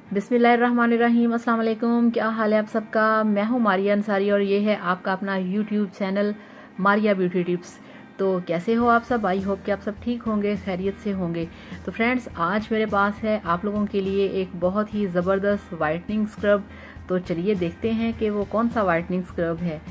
बिस्मिल्लाहिर्रहमानिर्रहीम। अस्सलाम वालेकुम। क्या हाल है आप सबका। मैं हूँ मारिया अंसारी और ये है आपका अपना YouTube channel Maria beauty tips. तो कैसे हो आप सब। आई होप कि आप सब ठीक होंगे, खैरियत से होंगे। तो फ्रेंड्स, आज मेरे पास है आप लोगों के लिए एक बहुत ही ज़बरदस्त वाइटनिंग स्क्रब। तो चलिए देखते हैं कि वो कौन सा वाइटनिंग स्क्रब है।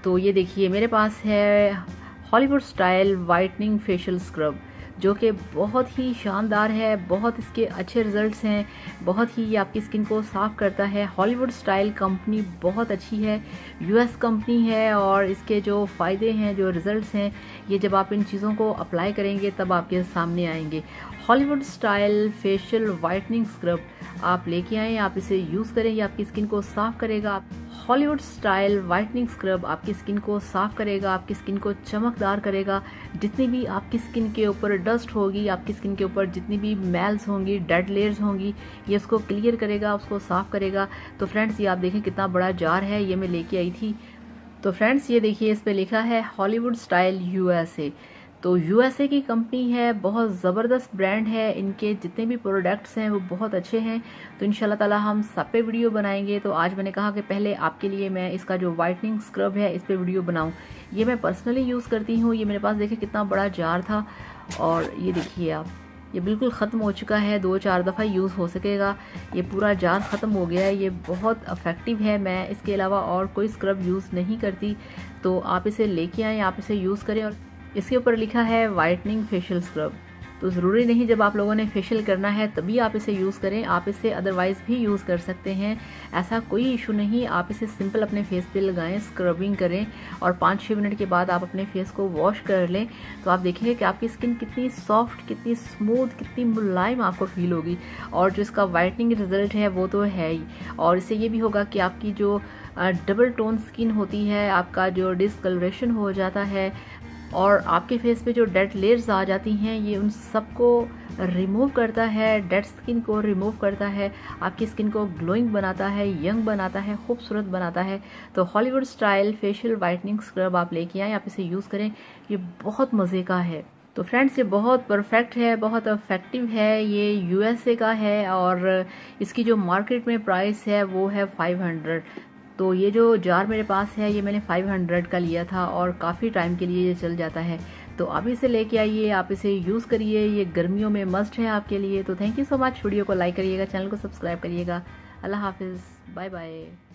तो ये देखिए, मेरे पास है Hollywood style whitening facial scrub, जो कि बहुत ही शानदार है। बहुत इसके अच्छे रिजल्ट्स हैं। बहुत ही ये आपकी स्किन को साफ़ करता है। हॉलीवुड स्टाइल कंपनी बहुत अच्छी है, यूएस कंपनी है। और इसके जो फ़ायदे हैं, जो रिज़ल्ट्स हैं, ये जब आप इन चीज़ों को अप्लाई करेंगे तब आपके सामने आएंगे। Hollywood style facial whitening scrub आप लेके आएँ, आप इसे यूज़ करें। ये आपकी स्किन को साफ़ करेगा। हॉलीवुड स्टाइल वाइटनिंग स्क्रब आपकी स्किन को साफ़ करेगा, आपकी स्किन को चमकदार करेगा। जितनी भी आपकी स्किन के ऊपर डस्ट होगी, आपकी स्किन के ऊपर जितनी भी मैल्स होंगी, डेड लेयर्स होंगी, ये उसको क्लियर करेगा, उसको साफ़ करेगा। तो फ्रेंड्स, ये आप देखें कितना बड़ा जार है, ये मैं लेके आई थी। तो फ्रेंड्स, ये देखिए, इस पे लिखा है हॉलीवुड स्टाइल यूएसए। तो यूएसए की कंपनी है, बहुत ज़बरदस्त ब्रांड है। इनके जितने भी प्रोडक्ट्स हैं वो बहुत अच्छे हैं। तो इंशाल्लाह ताला हम सब पे वीडियो बनाएंगे। तो आज मैंने कहा कि पहले आपके लिए मैं इसका जो वाइटनिंग स्क्रब है इस पे वीडियो बनाऊं। ये मैं पर्सनली यूज़ करती हूँ। ये मेरे पास देखिए कितना बड़ा जार था, और ये देखिए आप, ये बिल्कुल ख़त्म हो चुका है। 2-4 दफ़ा यूज़ हो सकेगा। ये पूरा जार ख़त्म हो गया है। ये बहुत इफ़ेक्टिव है। मैं इसके अलावा और कोई स्क्रब यूज़ नहीं करती। तो आप इसे लेके आएँ, आप इसे यूज़ करें। और इसके ऊपर लिखा है वाइटनिंग फेशियल स्क्रब। तो ज़रूरी नहीं जब आप लोगों ने फेशियल करना है तभी आप इसे यूज़ करें, आप इसे अदरवाइज़ भी यूज़ कर सकते हैं। ऐसा कोई इशू नहीं। आप इसे सिंपल अपने फेस पे लगाएं, स्क्रबिंग करें, और 5-6 मिनट के बाद आप अपने फेस को वॉश कर लें। तो आप देखेंगे कि आपकी स्किन कितनी सॉफ्ट, कितनी स्मूथ, कितनी मुलायम आपको फील होगी। और जो इसका वाइटनिंग रिजल्ट है वो तो है ही। और इससे ये भी होगा कि आपकी जो डबल टोन स्किन होती है, आपका जो डिस्कलरेशन हो जाता है, और आपके फेस पे जो डेड लेयर्स आ जाती हैं, ये उन सबको रिमूव करता है। डेड स्किन को रिमूव करता है, आपकी स्किन को ग्लोइंग बनाता है, यंग बनाता है, खूबसूरत बनाता है। तो Hollywood style facial whitening scrub आप लेके आएँ, आप इसे यूज़ करें। ये बहुत मज़े का है। तो फ्रेंड्स, ये बहुत परफेक्ट है, बहुत इफेक्टिव है। ये यूएसए का है और इसकी जो मार्केट में प्राइस है वो है 500। तो ये जो जार मेरे पास है ये मैंने 500 का लिया था, और काफ़ी टाइम के लिए ये चल जाता है। तो आप इसे लेके आइए, आप इसे यूज़ करिए। ये गर्मियों में मस्ट है आपके लिए। तो thank you so much. Video को लाइक करिएगा, चैनल को सब्सक्राइब करिएगा। अल्लाह हाफिज़, बाय बाय।